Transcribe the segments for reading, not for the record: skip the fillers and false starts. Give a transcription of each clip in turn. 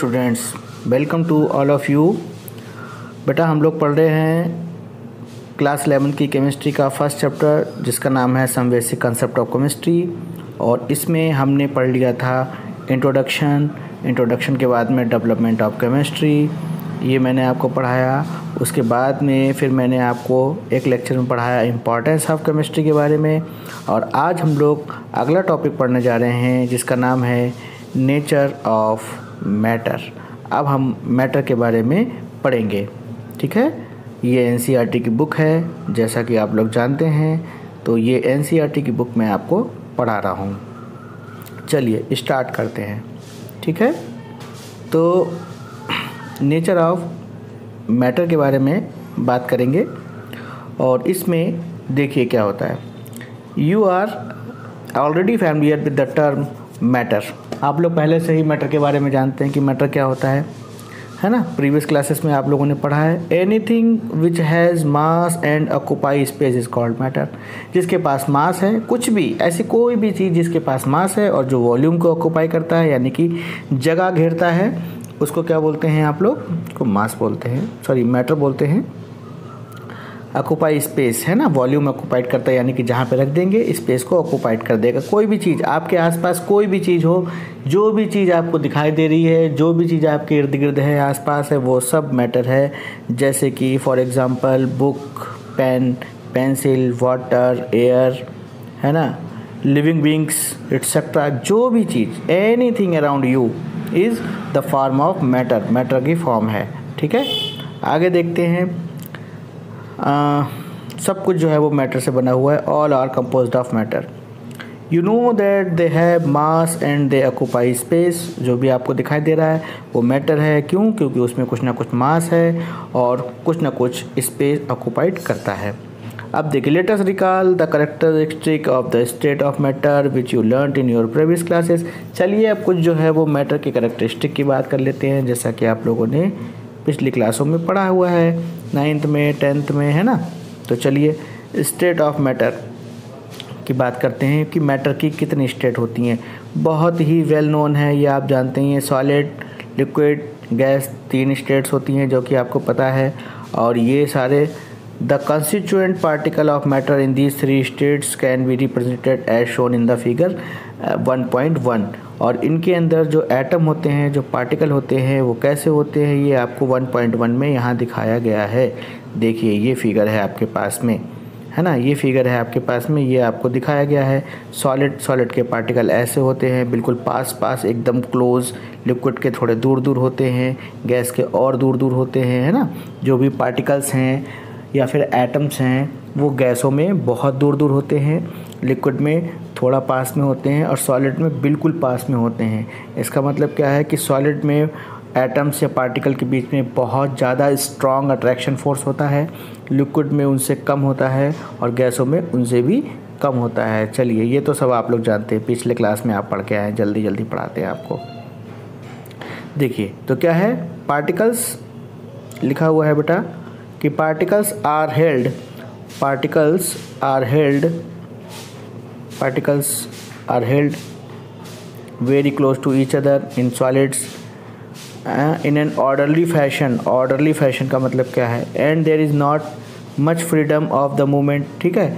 Students, welcome to all of you. बेटा हम लोग पढ़ रहे हैं क्लास 11 की केमिस्ट्री का फर्स्ट चैप्टर जिसका नाम है some basic concept of chemistry. और इसमें हमने पढ़ लिया था इंट्रोडक्शन के बाद में डेवलपमेंट ऑफ केमिस्ट्री, ये मैंने आपको पढ़ाया। उसके बाद में फिर मैंने आपको एक लेक्चर में पढ़ाया इम्पॉर्टेंस ऑफ केमिस्ट्री के बारे में। और आज हम लोग अगला टॉपिक पढ़ने जा रहे हैं जिसका नाम है नेचर ऑफ मैटर। अब हम मैटर के बारे में पढ़ेंगे, ठीक है। ये एनसीईआरटी की बुक है, जैसा कि आप लोग जानते हैं। तो ये एनसीईआरटी की बुक मैं आपको पढ़ा रहा हूँ। चलिए स्टार्ट करते हैं, ठीक है। तो नेचर ऑफ मैटर के बारे में बात करेंगे और इसमें देखिए क्या होता है। You are already familiar with the term matter. आप लोग पहले से ही मैटर के बारे में जानते हैं कि मैटर क्या होता है ना। प्रीवियस क्लासेस में आप लोगों ने पढ़ा है anything which has mass and occupy space is called matter. जिसके पास मास है, कुछ भी ऐसी कोई भी चीज़ जिसके पास मास है और जो वॉल्यूम को ऑक्यूपाई करता है यानी कि जगह घेरता है, उसको क्या बोलते हैं आप लोग? को मास बोलते हैं, सॉरी मैटर बोलते हैं। ऑक्यूपाई स्पेस है ना, वॉल्यूम ऑक्यूपाइड करता है यानी कि जहाँ पे रख देंगे स्पेस को ऑक्यूपाइड कर देगा। कोई भी चीज़ आपके आसपास, कोई भी चीज़ हो, जो भी चीज़ आपको दिखाई दे रही है, जो भी चीज़ आपके इर्द गिर्द है, आसपास है, वो सब मैटर है। जैसे कि for example book, pen, pencil, water, air, है ना, लिविंग बींग्स एटसेट्रा। जो भी चीज़, anything around you is the form of matter, matter की फॉर्म है, ठीक है। आगे देखते हैं। सब कुछ जो है वो मैटर से बना हुआ है। All are composed of matter. You know that they have mass and they occupy space. जो भी आपको दिखाई दे रहा है वो मैटर है। क्यों? क्योंकि उसमें कुछ ना कुछ मास है और कुछ ना कुछ स्पेस ऑक्यूपाइड करता है। अब देखिए, let us recall the characteristic of the state of matter which you learned in your previous classes. चलिए अब कुछ जो है वो मैटर के कैरेक्टरिस्टिक की बात कर लेते हैं, जैसा कि आप लोगों ने पिछली क्लासों में पढ़ा हुआ है, 9th में, 10th में, है ना। तो चलिए स्टेट ऑफ मैटर की बात करते हैं कि मैटर की कितनी स्टेट होती हैं। बहुत ही वेल नोन है, ये आप जानते हैं। सॉलिड, लिक्विड, गैस, 3 स्टेट्स होती हैं जो कि आपको पता है। और ये सारे the constituent particle of matter in these 3 states can be represented as shown in the figure 1.1। और इनके अंदर जो एटम होते हैं, जो पार्टिकल होते हैं, वो कैसे होते हैं ये आपको 1.1 में यहाँ दिखाया गया है। देखिए ये फिगर है आपके पास में, है ना, ये फिगर है आपके पास में, ये आपको दिखाया गया है। सॉलिड के पार्टिकल ऐसे होते हैं, बिल्कुल पास एकदम क्लोज। लिक्विड के थोड़े दूर दूर होते हैं, गैस के और दूर दूर होते हैं, है ना। जो भी पार्टिकल्स हैं या फिर एटम्स हैं वो गैसों में बहुत दूर दूर होते हैं, लिक्विड में थोड़ा पास में होते हैं और सॉलिड में बिल्कुल पास में होते हैं। इसका मतलब क्या है कि सॉलिड में एटम्स या पार्टिकल के बीच में बहुत ज़्यादा स्ट्रॉन्ग अट्रैक्शन फोर्स होता है, लिक्विड में उनसे कम होता है और गैसों में उनसे भी कम होता है। चलिए ये तो सब आप लोग जानते हैं, पिछले क्लास में आप पढ़ के आए, जल्दी जल्दी पढ़ाते हैं आपको। देखिए तो क्या है, पार्टिकल्स लिखा हुआ है बेटा कि particles are held very close to each other in solids in an orderly fashion. Orderly fashion का मतलब क्या है? And there is not much freedom of the movement, ठीक है।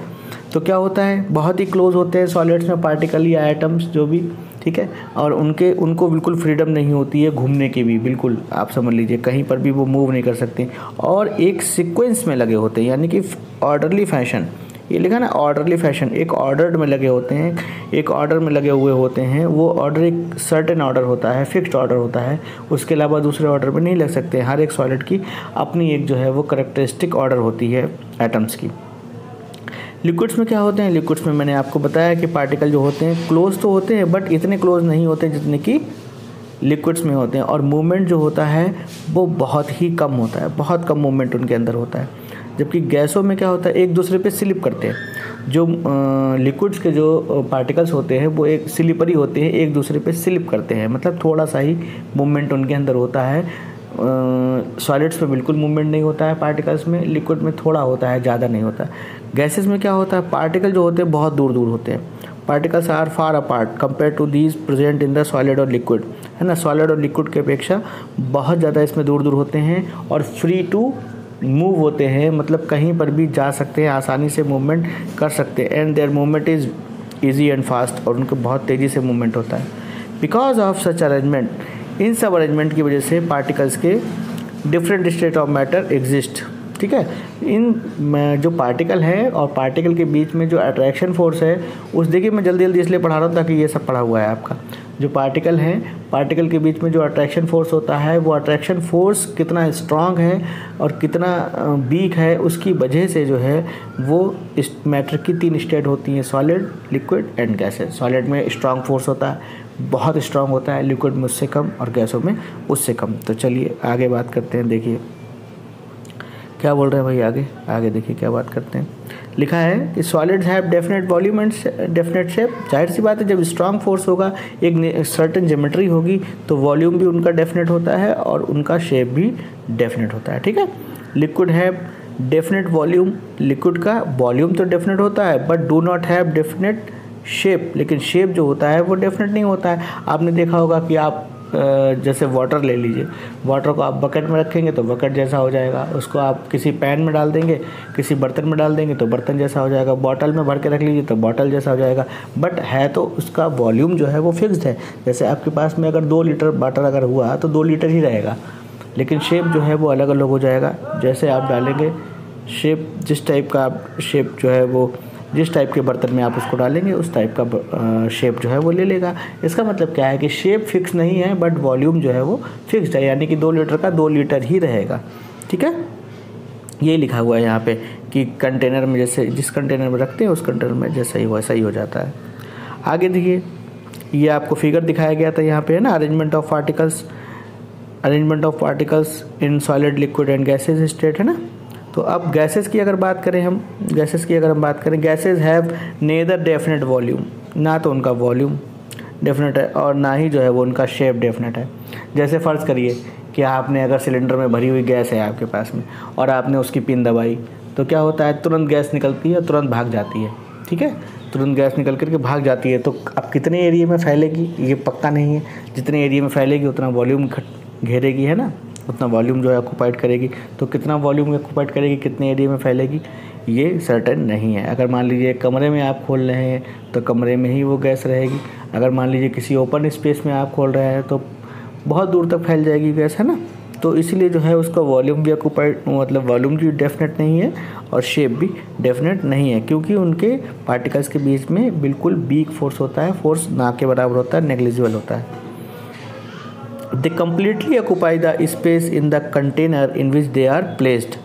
तो क्या होता है, बहुत ही क्लोज होते हैं सॉलिड्स में पार्टिकल या एटम्स जो भी, ठीक है। और उनको बिल्कुल फ्रीडम नहीं होती है घूमने की भी, बिल्कुल आप समझ लीजिए कहीं पर भी वो मूव नहीं कर सकते। और एक सीक्वेंस में लगे होते हैं यानी कि ऑर्डरली फैशन, ये लिखा ना ऑर्डरली फैशन, एक ऑर्डर में लगे होते हैं, एक ऑर्डर में लगे हुए होते हैं। वो ऑर्डर एक सर्टेन ऑर्डर होता है, फिक्स्ड ऑर्डर होता है, उसके अलावा दूसरे ऑर्डर में नहीं लग सकते। हर एक सॉलिड की अपनी एक जो है वो कैरेक्टरिस्टिक ऑर्डर होती है एटम्स की। लिक्विड्स में क्या होते हैं? लिक्विड्स में मैंने आपको बताया कि पार्टिकल जो होते हैं क्लोज तो होते हैं बट इतने क्लोज नहीं होते जितने कि लिक्विड्स में होते हैं। और मूवमेंट जो होता है वो बहुत ही कम होता है, बहुत कम मूवमेंट उनके अंदर होता है। जबकि गैसों में क्या होता है, एक दूसरे पे स्लिप करते हैं। जो लिक्विड्स के जो पार्टिकल्स होते हैं वो एक स्लिपरी होते हैं, एक दूसरे पे स्लिप करते हैं, मतलब थोड़ा सा ही मूवमेंट उनके अंदर होता है। सॉलिड्स में बिल्कुल मूवमेंट नहीं होता है पार्टिकल्स में, लिक्विड में थोड़ा होता है, ज़्यादा नहीं होता। गैसेस में क्या होता है, पार्टिकल जो होते हैं बहुत दूर दूर होते हैं। Particles are far apart compare to these present in the solid और लिक्विड। है ना, सॉलिड और लिक्विड की अपेक्षा बहुत ज़्यादा इसमें दूर दूर होते हैं और फ्री टू मूव होते हैं, मतलब कहीं पर भी जा सकते हैं, आसानी से मूवमेंट कर सकते हैं। And there movement is easy and fast, और उनको बहुत तेज़ी से मूवमेंट होता है। बिकॉज ऑफ सच अरेंजमेंट, इन सब अरेंजमेंट की वजह से पार्टिकल्स के different state of matter exist. ठीक है, इन जो पार्टिकल है और पार्टिकल के बीच में जो अट्रैक्शन फोर्स है, उस देखिए मैं जल्दी जल्दी इसलिए पढ़ा रहा हूँ ताकि ये सब पढ़ा हुआ है आपका। जो पार्टिकल है, पार्टिकल के बीच में जो अट्रैक्शन फोर्स होता है, वो अट्रैक्शन फोर्स कितना स्ट्रांग है और कितना वीक है, उसकी वजह से जो है वो इस मैटर की 3 स्टेट होती हैं, solid, liquid and gases. Solid में स्ट्रांग फोर्स होता है, बहुत स्ट्रांग होता है, लिक्विड में उससे कम और गैसों में उससे कम। तो चलिए आगे बात करते हैं। देखिए क्या बोल रहे हैं भाई, आगे देखिए क्या बात करते हैं। लिखा है कि solids have definite volume and definite shape. जाहिर सी बात है, जब स्ट्रांग फोर्स होगा, एक सर्टेन ज्योमेट्री होगी, तो वॉल्यूम भी उनका डेफिनेट होता है और उनका शेप भी डेफिनेट होता है। ठीक है, liquid have definite volume, liquid का वॉल्यूम तो डेफिनेट होता है but do not have definite shape, लेकिन शेप जो होता है वो डेफिनेट नहीं होता है। आपने देखा होगा कि आप जैसे वाटर ले लीजिए, वाटर को आप बकेट में रखेंगे तो बकेट जैसा हो जाएगा, उसको आप किसी पैन में डाल देंगे, किसी बर्तन में डाल देंगे तो बर्तन जैसा हो जाएगा, बॉटल में भर के रख लीजिए तो बॉटल जैसा हो जाएगा, बट है तो उसका वॉल्यूम जो है वो फिक्स्ड है। जैसे आपके पास में अगर 2 लीटर वाटर अगर हुआ तो 2 लीटर ही रहेगा, लेकिन शेप जो है वो अलग अलग हो जाएगा। जैसे आप डालेंगे शेप, जिस टाइप का आप शेप जो है वो, जिस टाइप के बर्तन में आप उसको डालेंगे उस टाइप का शेप जो है वो ले लेगा। इसका मतलब क्या है कि शेप फिक्स नहीं है बट वॉल्यूम जो है वो फिक्स्ड है, यानी कि 2 लीटर का 2 लीटर ही रहेगा। ठीक है, ये लिखा हुआ है यहाँ पे कि कंटेनर में, जैसे जिस कंटेनर में रखते हैं उस कंटेनर में जैसा ही वैसा ही हो जाता है। आगे देखिए, ये आपको फिगर दिखाया गया था यहाँ पे, है ना, arrangement of particles in solid, liquid and gases state, है ना। तो अब गैसेस की अगर बात करें हम, gases have neither definite volume, ना तो उनका वॉल्यूम डेफिनेट है और ना ही जो है वो उनका शेप डेफिनेट है। जैसे फ़र्ज़ करिए कि आपने अगर सिलेंडर में भरी हुई गैस है आपके पास में और आपने उसकी पिन दबाई, तो क्या होता है, तुरंत गैस निकलती है, तुरंत भाग जाती है। ठीक है, तुरंत गैस निकल करके भाग जाती है। तो अब कितने एरिया में फैलेगी ये पक्का नहीं है, जितने एरिया में फैलेगी उतना वॉल्यूम घेरेगी, है ना, उतना वॉल्यूम जो है ऑक्यूपाइड करेगी। तो कितना वॉल्यूम ऑक्यूपाइड करेगी, कितने एरिया में फैलेगी, ये सर्टेन नहीं है। अगर मान लीजिए कमरे में आप खोल रहे हैं तो कमरे में ही वो गैस रहेगी। अगर मान लीजिए किसी ओपन स्पेस में आप खोल रहे हैं तो बहुत दूर तक फैल जाएगी गैस, है ना। तो इसलिए जो है उसका वॉल्यूम भी ऑक्यूपाइड, मतलब वॉल्यूम भी डेफिनेट नहीं है और शेप भी डेफिनेट नहीं है, क्योंकि उनके पार्टिकल्स के बीच में बिल्कुल वीक फोर्स होता है, फोर्स ना के बराबर होता है, नेग्लिजिबल होता है। They completely occupy the space in the container in which they are placed।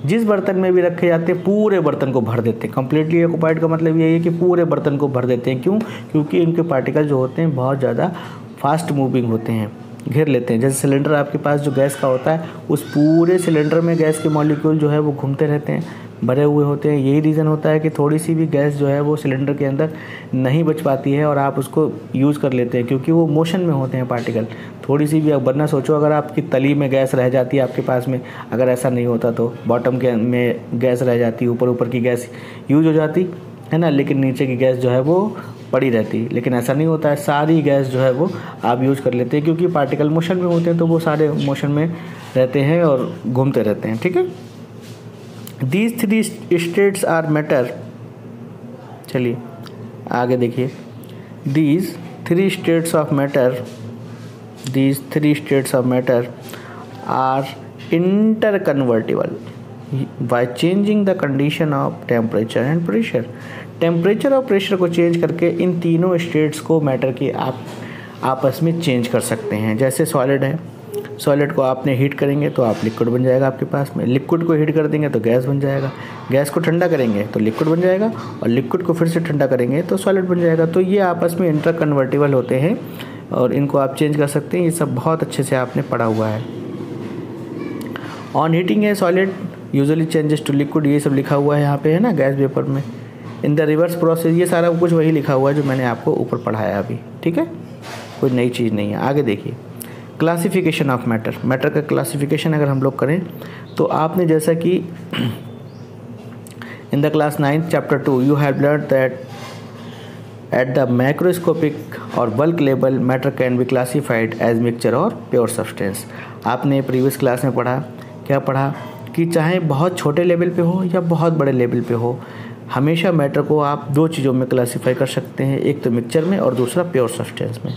जिस बर्तन में भी रखे जाते हैं पूरे बर्तन को भर देते हैं। कंप्लीटली ऑक्यूपाइड का मतलब यही है कि पूरे बर्तन को भर देते हैं। क्यों? क्योंकि इनके पार्टिकल जो होते हैं बहुत ज़्यादा फास्ट मूविंग होते हैं, घेर लेते हैं। जैसे सिलेंडर आपके पास जो गैस का होता है, उस पूरे सिलेंडर में गैस के मॉलिक्यूल जो है वो घूमते रहते हैं, भरे हुए होते हैं। यही रीज़न होता है कि थोड़ी सी भी गैस जो है वो सिलेंडर के अंदर नहीं बच पाती है और आप उसको यूज़ कर लेते हैं, क्योंकि वो मोशन में होते हैं पार्टिकल। थोड़ी सी भी, अब वरना सोचो अगर आपकी तली में गैस रह जाती है आपके पास में, अगर ऐसा नहीं होता तो बॉटम के में गैस रह जाती, ऊपर की गैस यूज हो जाती, है ना, लेकिन नीचे की गैस जो है वो पड़ी रहती। लेकिन ऐसा नहीं होता है, सारी गैस जो है वो आप यूज़ कर लेते हैं, क्योंकि पार्टिकल मोशन में होते हैं तो वो सारे मोशन में रहते हैं और घूमते रहते हैं। ठीक है, These 3 states are matter। चलिए आगे देखिए, These 3 states of matter are interconvertible by changing the condition of temperature and pressure। Temperature और प्रेशर को चेंज करके इन तीनों स्टेट्स को मैटर की आप आपस में चेंज कर सकते हैं। जैसे सॉलिड है, सॉलिड को आपने हीट करेंगे तो आप लिक्विड बन जाएगा आपके पास में, लिक्विड को हीट कर देंगे तो गैस बन जाएगा, गैस को ठंडा करेंगे तो लिक्विड बन जाएगा और लिक्विड को फिर से ठंडा करेंगे तो सॉलिड बन जाएगा। तो ये आपस में इंटर कन्वर्टिबल होते हैं और इनको आप चेंज कर सकते हैं। ये सब बहुत अच्छे से आपने पढ़ा हुआ है। ऑन हीटिंग है solid usually changes to liquid, ये सब लिखा हुआ है यहाँ पे, है ना, गैस वेपर में। इन द रिवर्स प्रोसेस, ये सारा कुछ वही लिखा हुआ है जो मैंने आपको ऊपर पढ़ाया अभी। ठीक है, कोई नई चीज़ नहीं है। आगे देखिए, क्लासिफिकेशन ऑफ मैटर। मैटर का क्लासिफिकेशन अगर हम लोग करें तो आपने जैसा कि in the class 9th chapter 2 you have learn that at the macroscopic और bulk level matter can be classified as mixture और प्योर सब्सटेंस। आपने प्रीवियस क्लास में पढ़ा, क्या पढ़ा कि चाहे बहुत छोटे लेवल पे हो या बहुत बड़े लेवल पे हो, हमेशा मैटर को आप दो चीज़ों में क्लासिफाई कर सकते हैं, एक तो मिक्सचर में और दूसरा प्योर सब्सटेंस में,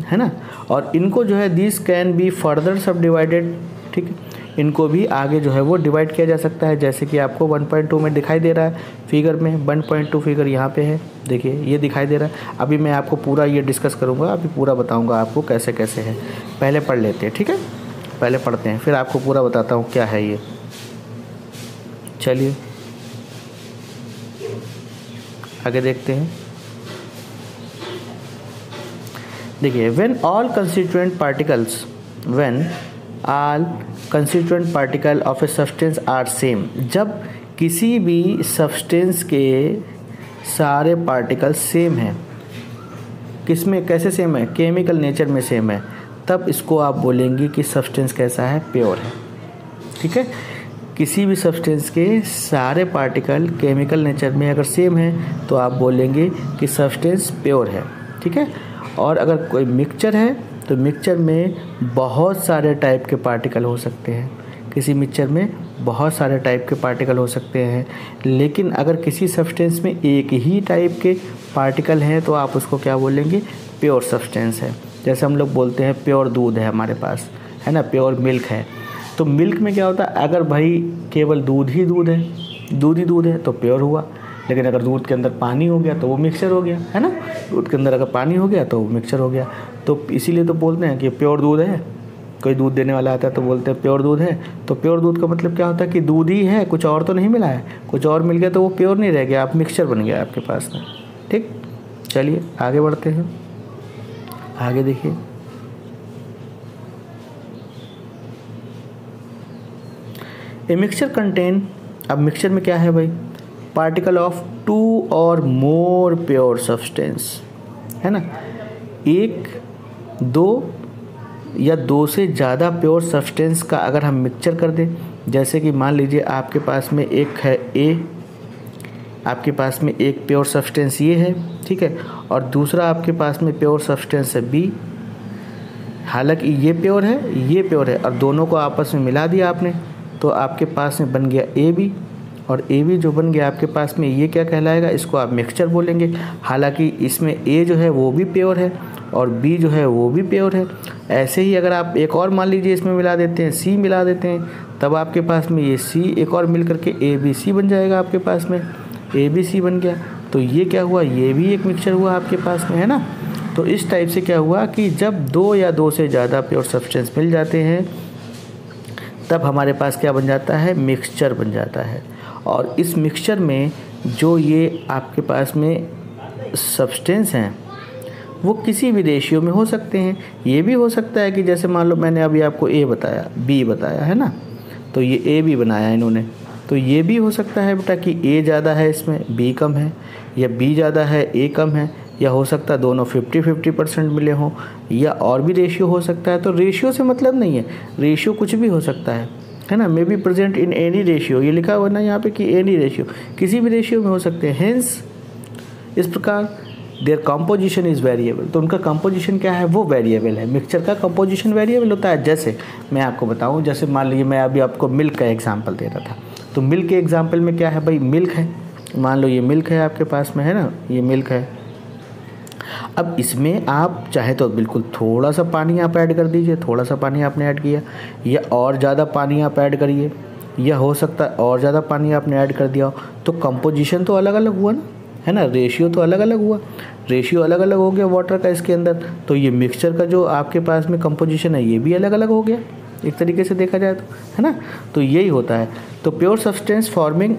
है ना। और इनको जो है दिस कैन बी फर्दर सब डिवाइडेड, ठीक है, इनको भी आगे जो है वो डिवाइड किया जा सकता है। जैसे कि आपको 1.2 में दिखाई दे रहा है फिगर में, 1.2 फिगर यहाँ पे है, देखिए ये दिखाई दे रहा है। अभी मैं आपको पूरा ये डिस्कस करूँगा, अभी पूरा बताऊँगा आपको कैसे कैसे है। पहले पढ़ लेते हैं, ठीक है, पहले पढ़ते हैं फिर आपको पूरा बताता हूँ क्या है ये। चलिए आगे देखते हैं। देखिए when all constituent particle of a substance are same, जब किसी भी सब्सटेंस के सारे पार्टिकल सेम हैं, किसमें कैसे सेम है, केमिकल नेचर में सेम है, तब इसको आप बोलेंगे कि सब्सटेंस कैसा है, प्योर है, ठीक है। किसी भी सब्सटेंस के सारे पार्टिकल केमिकल नेचर में अगर सेम है तो आप बोलेंगे कि सब्सटेंस प्योर है, ठीक है। और अगर कोई मिक्सचर है तो मिक्सचर में बहुत सारे टाइप के पार्टिकल हो सकते हैं, किसी मिक्सचर में बहुत सारे टाइप के पार्टिकल हो सकते हैं। लेकिन अगर किसी सब्सटेंस में एक ही टाइप के पार्टिकल हैं तो आप उसको क्या बोलेंगे, प्योर सब्सटेंस है। जैसे हम लोग बोलते हैं प्योर दूध है हमारे पास, है ना, प्योर मिल्क है। तो मिल्क में क्या होता है, अगर भाई केवल दूध ही दूध है तो प्योर हुआ। लेकिन अगर दूध के अंदर पानी हो गया तो वो मिक्सचर हो गया, है ना। दूध के अंदर अगर पानी हो गया तो वो मिक्सचर हो गया। तो इसीलिए तो बोलते हैं कि प्योर दूध है। कोई दूध देने वाला आता है तो बोलते हैं प्योर दूध है। तो प्योर दूध का मतलब क्या होता है कि दूध ही है, कुछ और तो नहीं मिला है। कुछ और मिल गया तो वो प्योर नहीं रह गया, आप मिक्सचर बन गया आपके पास में, ठीक। चलिए आगे बढ़ते हैं, आगे देखिए। ए मिक्सचर कंटेन, अब मिक्सचर में क्या है भाई, पार्टिकल ऑफ 2 और मोर प्योर सब्सटेंस, है ना। 1, 2 या 2 से ज़्यादा प्योर सब्सटेंस का अगर हम मिक्सचर कर दें, जैसे कि मान लीजिए आपके पास में एक है ए, आपके पास में एक प्योर सब्सटेंस ये है, ठीक है, और दूसरा आपके पास में प्योर सब्सटेंस है बी। हालांकि ये प्योर है और दोनों को आपस में मिला दिया आपने, तो आपके पास में बन गया ए बी। और ए बी जो बन गया आपके पास में, ये क्या कहलाएगा, इसको आप मिक्सचर बोलेंगे। हालांकि इसमें ए जो है वो भी प्योर है और बी जो है वो भी प्योर है। ऐसे ही अगर आप एक और मान लीजिए इसमें मिला देते हैं, सी मिला देते हैं, तब आपके पास में ये सी एक और मिल करके ए बी सी बन जाएगा। आपके पास में ए बी सी बन गया, तो ये क्या हुआ, ये भी एक मिक्सचर हुआ आपके पास में, है ना। तो इस टाइप से क्या हुआ कि जब 2 या 2 से ज़्यादा प्योर सब्सटेंस मिल जाते हैं तब हमारे पास क्या बन जाता है, मिक्सचर बन जाता है। और इस मिक्सचर में जो ये आपके पास में सब्सटेंस हैं वो किसी भी रेशियो में हो सकते हैं। ये भी हो सकता है कि जैसे मान लो मैंने अभी आपको ए बताया, बी बताया, है ना, तो ये ए बी बनाया इन्होंने, तो ये भी हो सकता है बेटा कि ए ज़्यादा है इसमें बी कम है, या बी ज़्यादा है ए कम है, या हो सकता है दोनों 50-50% मिले हों, या और भी रेशियो हो सकता है। तो रेशियो से मतलब नहीं है, रेशियो कुछ भी हो सकता है ना। May be present in any ratio, ये लिखा हुआ ना यहाँ पे कि एनी रेशियो, किसी भी रेशियो में हो सकते हैं। हेंस इस प्रकार देयर कंपोजिशन इज़ वेरिएबल, तो उनका कंपोजिशन क्या है, वो वेरिएबल है। मिक्सचर का कंपोजिशन वेरिएबल होता है। जैसे मैं आपको बताऊँ, जैसे मान लीजिए मैं अभी आपको मिल्क का एग्जाम्पल दे रहा था, तो मिल्क के एग्जाम्पल में क्या है भाई, मिल्क है, मान लो ये मिल्क है आपके पास में, है ना, ये मिल्क है। अब इसमें आप चाहे तो बिल्कुल थोड़ा सा पानी आप ऐड कर दीजिए, थोड़ा सा पानी आपने ऐड किया, या और ज़्यादा पानी आप ऐड करिए, या हो सकता है और ज़्यादा पानी आपने ऐड कर दिया हो, तो कंपोजिशन तो अलग अलग हुआ ना, है ना, रेशियो तो अलग अलग हुआ, रेशियो अलग अलग हो गया वाटर का इसके अंदर। तो ये मिक्सचर का जो आपके पास में कंपोजिशन है ये भी अलग अलग हो गया एक तरीके से देखा जाए तो, है ना। तो यही होता है। तो प्योर सब्सटेंस फॉर्मिंग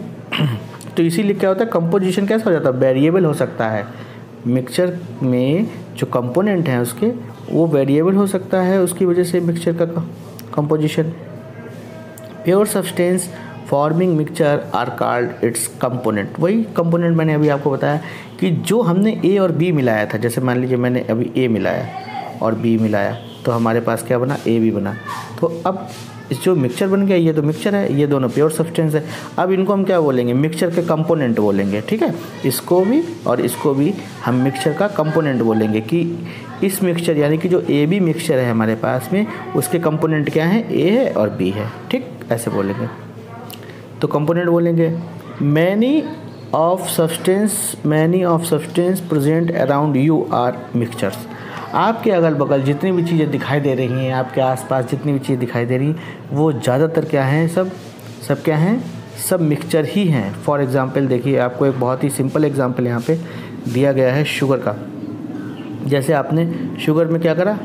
तो इसीलिए क्या होता है, कंपोजिशन कैसा हो जाता है, वेरिएबल हो सकता है। मिक्सचर में जो कंपोनेंट हैं उसके वो वेरिएबल हो सकता है, उसकी वजह से मिक्सचर का composition. Pure substance forming mixture are called its component. वही कंपोनेंट मैंने अभी आपको बताया कि जो हमने ए और बी मिलाया था, जैसे मान लीजिए मैंने अभी ए मिलाया और बी मिलाया, तो हमारे पास क्या बना, AB बना। तो अब जो मिक्सचर बन गया, ये तो मिक्सचर है, ये दोनों प्योर सब्सटेंस है। अब इनको हम क्या बोलेंगे, मिक्सचर के कंपोनेंट बोलेंगे, ठीक है। इसको भी और इसको भी हम मिक्सचर का कंपोनेंट बोलेंगे कि इस मिक्सचर यानी कि जो AB मिक्सचर है हमारे पास में, उसके कंपोनेंट क्या हैं, A है और B है, ठीक, ऐसे बोलेंगे। तो कंपोनेंट बोलेंगे many of substance present around you are mixtures. आपके अगल बगल जितनी भी चीज़ें दिखाई दे रही हैं, आपके आसपास जितनी भी चीज़ें दिखाई दे रही हैं, वो ज़्यादातर क्या हैं, सब क्या हैं, सब मिक्सचर ही हैं। फॉर एग्ज़ाम्पल देखिए, आपको एक बहुत ही सिंपल एग्जांपल यहाँ पे दिया गया है शुगर का। जैसे आपने शुगर में क्या करा,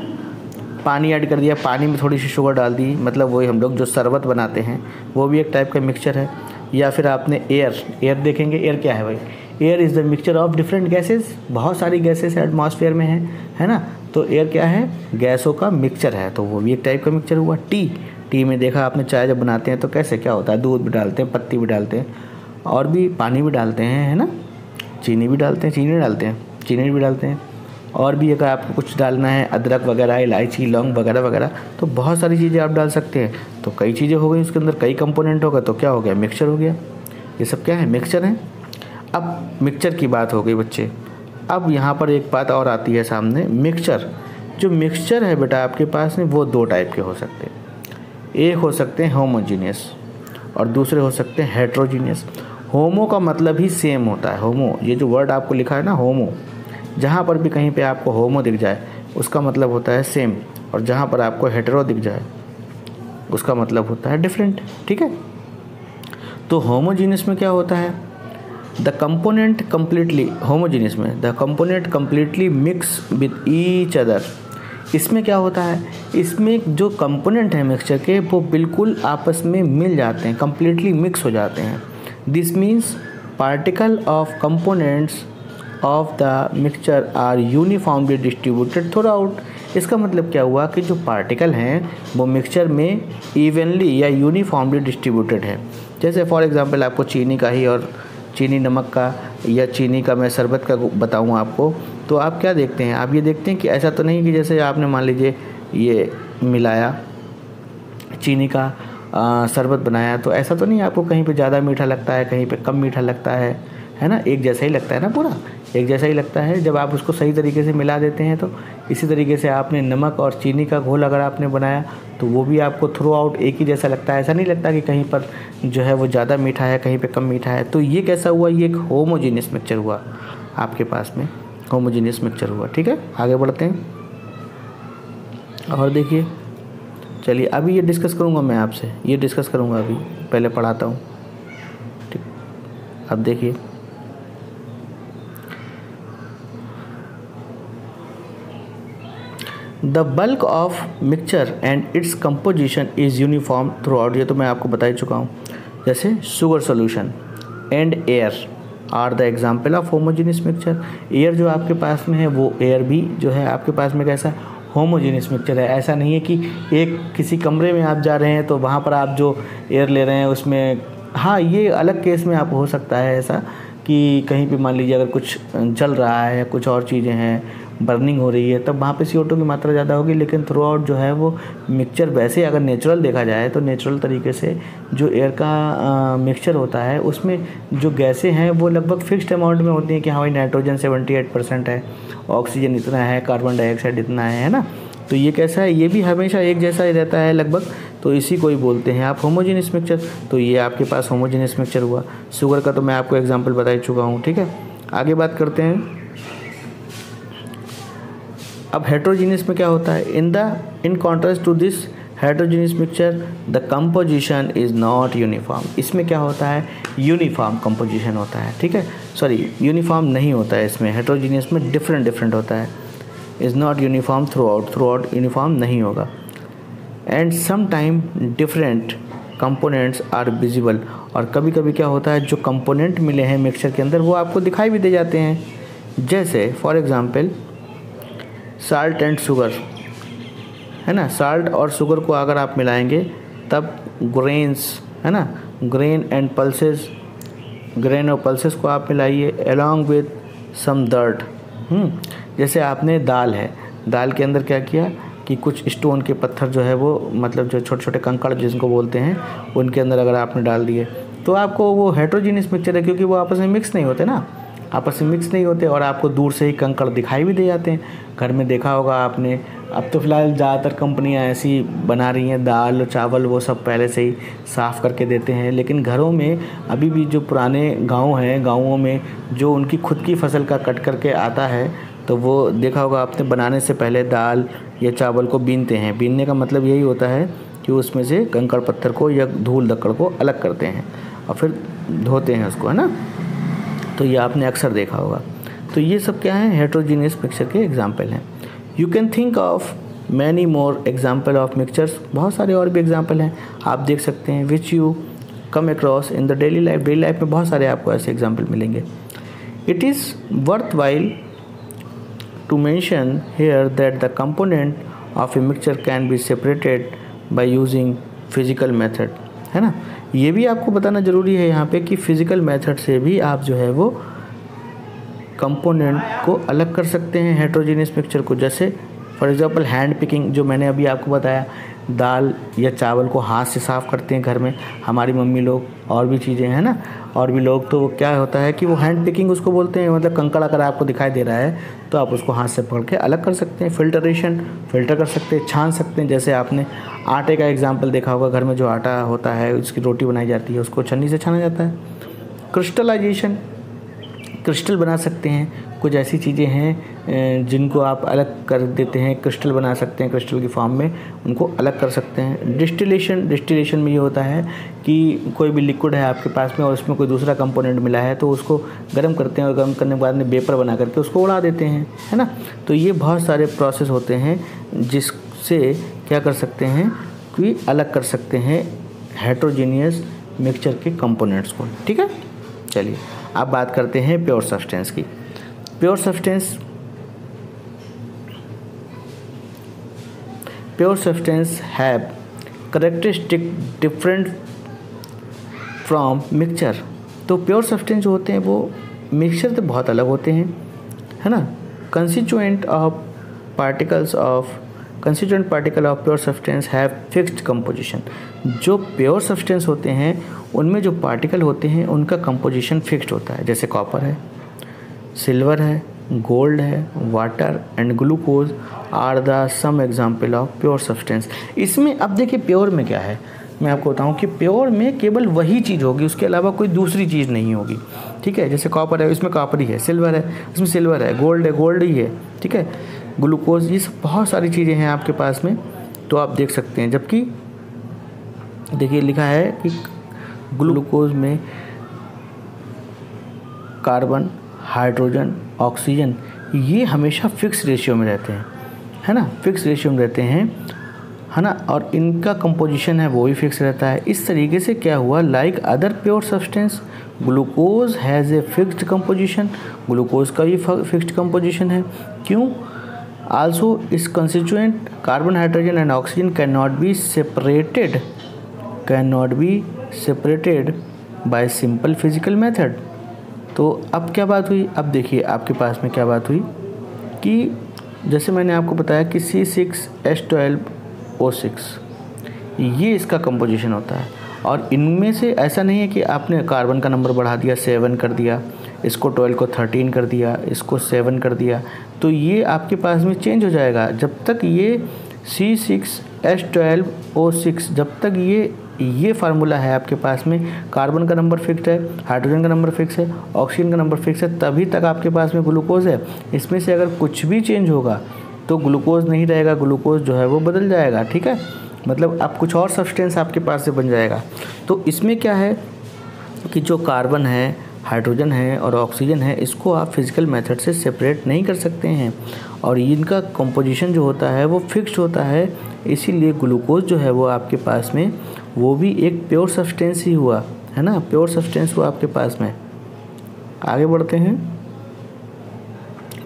पानी ऐड कर दिया, पानी में थोड़ी सी शुगर डाल दी, मतलब वही हम लोग जो शरबत बनाते हैं वो भी एक टाइप का मिक्सचर है। या फिर आपने एयर देखेंगे, एयर क्या है भाई, air is the mixture of different gases, बहुत सारी गैसेस एटमॉस्फेयर में है ना। तो एयर क्या है, गैसों का मिक्सचर है, तो वो भी एक टाइप का मिक्सचर हुआ। टी में देखा आपने, चाय जब बनाते हैं तो कैसे क्या होता है, दूध भी डालते हैं, पत्ती भी डालते हैं, और भी पानी भी डालते हैं, है ना, चीनी भी डालते हैं, और भी अगर आपको कुछ डालना है, अदरक वगैरह, इलायची, लौंग वगैरह वगैरह, तो बहुत सारी चीज़ें आप डाल सकते हैं। तो कई चीज़ें हो गई, उसके अंदर कई कंपोनेंट होगा, तो क्या हो गया, मिक्सचर हो गया। ये सब क्या है, मिक्सचर है। अब मिक्सचर की बात हो गई बच्चे, अब यहाँ पर एक बात और आती है सामने, मिक्सचर। जो मिक्सचर है बेटा आपके पास में, वो दो टाइप के हो सकते हैं। एक हो सकते हैं होमोजीनियस और दूसरे हो सकते हैं हेट्रोजीनियस। होमो का मतलब ही सेम होता है, होमो, ये जो वर्ड आपको लिखा है ना होमो, जहाँ पर भी कहीं पे आपको होमो दिख जाए उसका मतलब होता है सेम, और जहाँ पर आपको हेटेरो दिख जाए उसका मतलब होता है डिफरेंट, ठीक है। तो होमोजीनियस में क्या होता है, द कंपोनेंट कम्प्लीटली, होमोजीनियस में the component completely mix with each other. इसमें क्या होता है, इसमें जो कंपोनेंट है मिक्सचर के, वो बिल्कुल आपस में मिल जाते हैं, कम्प्लीटली मिक्स हो जाते हैं। This means particle of components of the mixture are uniformly distributed throughout. इसका मतलब क्या हुआ कि जो पार्टिकल हैं वो मिक्सचर में इवनली या यूनिफॉर्मली डिस्ट्रीब्यूटेड है। जैसे फॉर एग्जांपल आपको चीनी का ही और चीनी नमक का या चीनी का मैं शरबत का बताऊँ आपको, तो आप क्या देखते हैं, आप ये देखते हैं कि ऐसा तो नहीं कि जैसे आपने मान लीजिए ये मिलाया चीनी का शरबत बनाया, तो ऐसा तो नहीं आपको कहीं पे ज़्यादा मीठा लगता है, कहीं पे कम मीठा लगता है ना, एक जैसा ही लगता है ना, पूरा एक जैसा ही लगता है जब आप उसको सही तरीके से मिला देते हैं। तो इसी तरीके से आपने नमक और चीनी का घोल अगर आपने बनाया तो वो भी आपको थ्रू आउट एक ही जैसा लगता है, ऐसा नहीं लगता कि कहीं पर जो है वो ज़्यादा मीठा है, कहीं पे कम मीठा है। तो ये कैसा हुआ, ये एक होमोजीनियस मिक्सचर हुआ आपके पास में, होमोजीनियस मिक्सचर हुआ, ठीक है। आगे बढ़ते हैं और देखिए, चलिए अभी ये डिस्कस करूँगा मैं आपसे, ये डिस्कस करूँगा अभी, पहले पढ़ाता हूँ, ठीक। अब देखिए, the bulk of mixture and its composition is uniform throughout. ये तो मैं आपको बता ही चुका हूँ। जैसे sugar solution and air are the example of homogeneous mixture. Air जो आपके पास में है, वो एयर भी जो है आपके पास में कैसा होमोजीनियस मिक्सचर है। ऐसा नहीं है कि एक किसी कमरे में आप जा रहे हैं तो वहाँ पर आप जो एयर ले रहे हैं उसमें, हाँ ये अलग केस में आप हो सकता है ऐसा कि कहीं पे मान लीजिए अगर कुछ जल रहा है, कुछ और चीज़ें हैं, बर्निंग हो रही है, तब वहाँ पे CO2 की मात्रा ज़्यादा होगी। लेकिन थ्रू आउट जो है वो मिक्सचर वैसे अगर नेचुरल देखा जाए तो नेचुरल तरीके से जो एयर का मिक्सचर होता है उसमें जो गैसें हैं वो लगभग फिक्स्ड अमाउंट में होती हैं कि हाँ भाई नाइट्रोजन 78% है, ऑक्सीजन इतना है, कार्बन डाइऑक्साइड इतना है ना। तो ये कैसा है, ये भी हमेशा एक जैसा ही रहता है लगभग, तो इसी को ही बोलते हैं आप होमोजीनियस मिक्सचर। तो ये आपके पास होमोजीनियस मिक्सचर हुआ। शुगर का तो मैं आपको एग्जांपल बता ही चुका हूँ, ठीक है। आगे बात करते हैं। अब हेट्रोजीनियस में क्या होता है, in contrast to this heterogeneous mixture the composition is not uniform. इसमें क्या होता है, यूनिफॉर्म कंपोजिशन होता है, ठीक है, सॉरी यूनिफॉर्म नहीं होता है इसमें, हेट्रोजीनियस में डिफरेंट होता है। Is not uniform throughout uniform नहीं होगा। And some time different components are visible. और कभी कभी क्या होता है, जो कंपोनेंट मिले हैं मिक्सचर के अंदर वो आपको दिखाई भी दे जाते हैं। जैसे for example salt and sugar, है ना, साल्ट और शुगर को अगर आप मिलाएंगे तब ग्रेन्स, है ना, ग्रेन और पल्सेस को आप मिलाइए अलॉन्ग विद सम दर्ट। जैसे आपने दाल है, दाल के अंदर क्या किया कि कुछ स्टोन के पत्थर जो है वो मतलब जो छोटे छोटे कंकड़ जिनको बोलते हैं उनके अंदर अगर आपने डाल दिए तो आपको वो हेट्रोजीनियस मिक्सचर है, क्योंकि वो आपस में मिक्स नहीं होते ना, आपस में मिक्स नहीं होते और आपको दूर से ही कंकड़ दिखाई भी दे जाते हैं। घर में देखा होगा आपने, अब तो फ़िलहाल ज़्यादातर कंपनियां ऐसी बना रही हैं, दाल चावल वो सब पहले से ही साफ़ करके देते हैं, लेकिन घरों में अभी भी जो पुराने गांव हैं, गांवों में जो उनकी खुद की फसल का कट करके आता है तो वो देखा होगा आपने, बनाने से पहले दाल या चावल को बीनते हैं। बीनने का मतलब यही होता है कि उसमें से कंकड़ पत्थर को या धूल धक्कड़ को अलग करते हैं और फिर धोते हैं उसको, है ना। तो ये आपने अक्सर देखा होगा। तो ये सब क्या है, हेट्रोजीनियस मिक्सचर के एग्जाम्पल हैं। You can think of many more example of mixtures, बहुत सारे और भी एग्जाम्पल हैं आप देख सकते हैं, which you come across in the daily life. Daily life में बहुत सारे आपको ऐसे एग्जाम्पल मिलेंगे। It is worth while to mention here that the component of a mixture can be separated by using physical method, है ना। ये भी आपको बताना ज़रूरी है यहाँ पे कि फिज़िकल मेथड से भी आप जो है वो कंपोनेंट को अलग कर सकते हैं हेट्रोजीनियस मिक्सचर को। जैसे फॉर एग्जांपल हैंड पिकिंग, जो मैंने अभी आपको बताया, दाल या चावल को हाथ से साफ़ करते हैं घर में हमारी मम्मी लोग, और भी चीज़ें हैं ना, और भी लोग। तो क्या होता है कि वो हैंड पिकिंग उसको बोलते हैं, मतलब कंकड़ अगर आपको दिखाई दे रहा है तो आप उसको हाथ से पकड़ के अलग कर सकते हैं। फिल्टरेशन, फिल्टर कर सकते हैं, छान सकते हैं। जैसे आपने आटे का एग्जाम्पल देखा होगा, घर में जो आटा होता है उसकी रोटी बनाई जाती है उसको छन्नी से छाना जाता है। क्रिस्टलाइजेशन, क्रिस्टल बना सकते हैं, कुछ ऐसी चीज़ें हैं जिनको आप अलग कर देते हैं, क्रिस्टल बना सकते हैं, क्रिस्टल की फॉर्म में उनको अलग कर सकते हैं। डिस्टिलेशन, डिस्टिलेशन में ये होता है कि कोई भी लिक्विड है आपके पास में और उसमें कोई दूसरा कंपोनेंट मिला है तो उसको गर्म करते हैं और गर्म करने के बाद में वेपर बना करके उसको उड़ा देते हैं, है ना। तो ये बहुत सारे प्रोसेस होते हैं जिससे क्या कर सकते हैं कि अलग कर सकते हैं हेट्रोजीनियस मिक्सचर के कंपोनेंट्स को, ठीक है। चलिए अब बात करते हैं प्योर सब्सटेंस की। Pure substance have characteristic different from mixture. तो प्योर सब्सटेंस जो होते हैं वो मिक्सचर से बहुत अलग होते हैं, है ना। Constituent particle of pure substance have fixed composition. जो प्योर सब्सटेंस होते हैं उनमें जो पार्टिकल होते हैं उनका कंपोजिशन फिक्स्ड होता है। जैसे कॉपर है, सिल्वर है, गोल्ड है, water and glucose are the some example of pure substance. इसमें अब देखिए प्योर में क्या है, मैं आपको बताऊं कि प्योर में केवल वही चीज़ होगी, उसके अलावा कोई दूसरी चीज़ नहीं होगी, ठीक है। जैसे कॉपर है, इसमें कॉपर ही है, सिल्वर है, इसमें सिल्वर है, गोल्ड ही है, ठीक है। ग्लूकोज, ये सब बहुत सारी चीज़ें हैं आपके पास में, तो आप देख सकते हैं। जबकि देखिए लिखा है कि ग्लूकोज में कार्बन, हाइड्रोजन, ऑक्सीजन ये हमेशा फिक्स रेशियो में रहते हैं, है ना, फिक्स रेशियो में रहते हैं, है ना। और इनका कंपोजिशन है वो भी फिक्स रहता है। इस तरीके से क्या हुआ, like other pure substance glucose has a fixed composition, glucose का भी फिक्स्ड कंपोजिशन है। क्यों? आल्सो इस constituent carbon, hydrogen and oxygen can not be separated by simple physical method. तो अब क्या बात हुई, अब देखिए आपके पास में क्या बात हुई कि जैसे मैंने आपको बताया कि C6H12O6 ये इसका कंपोजिशन होता है, और इनमें से ऐसा नहीं है कि आपने कार्बन का नंबर बढ़ा दिया, 7 कर दिया, इसको 12 को 13 कर दिया, इसको 7 कर दिया, तो ये आपके पास में चेंज हो जाएगा। जब तक ये C6H12O6 जब तक ये फार्मूला है आपके पास में, कार्बन का नंबर फिक्स है, हाइड्रोजन का नंबर फिक्स है, ऑक्सीजन का नंबर फिक्स है, तभी तक आपके पास में ग्लूकोज है। इसमें से अगर कुछ भी चेंज होगा तो ग्लूकोज नहीं रहेगा, ग्लूकोज जो है वो बदल जाएगा, ठीक है। मतलब अब कुछ और सब्सटेंस आपके पास से बन जाएगा। तो इसमें क्या है कि जो कार्बन है, हाइड्रोजन है और ऑक्सीजन है, इसको आप फिजिकल मेथड से सेपरेट नहीं कर सकते हैं, और इनका कंपोजिशन जो होता है वो फिक्स्ड होता है। इसीलिए ग्लूकोज जो है वो आपके पास में वो भी एक प्योर सब्सटेंस ही हुआ, है ना, प्योर सब्सटेंस हुआ आपके पास में। आगे बढ़ते हैं।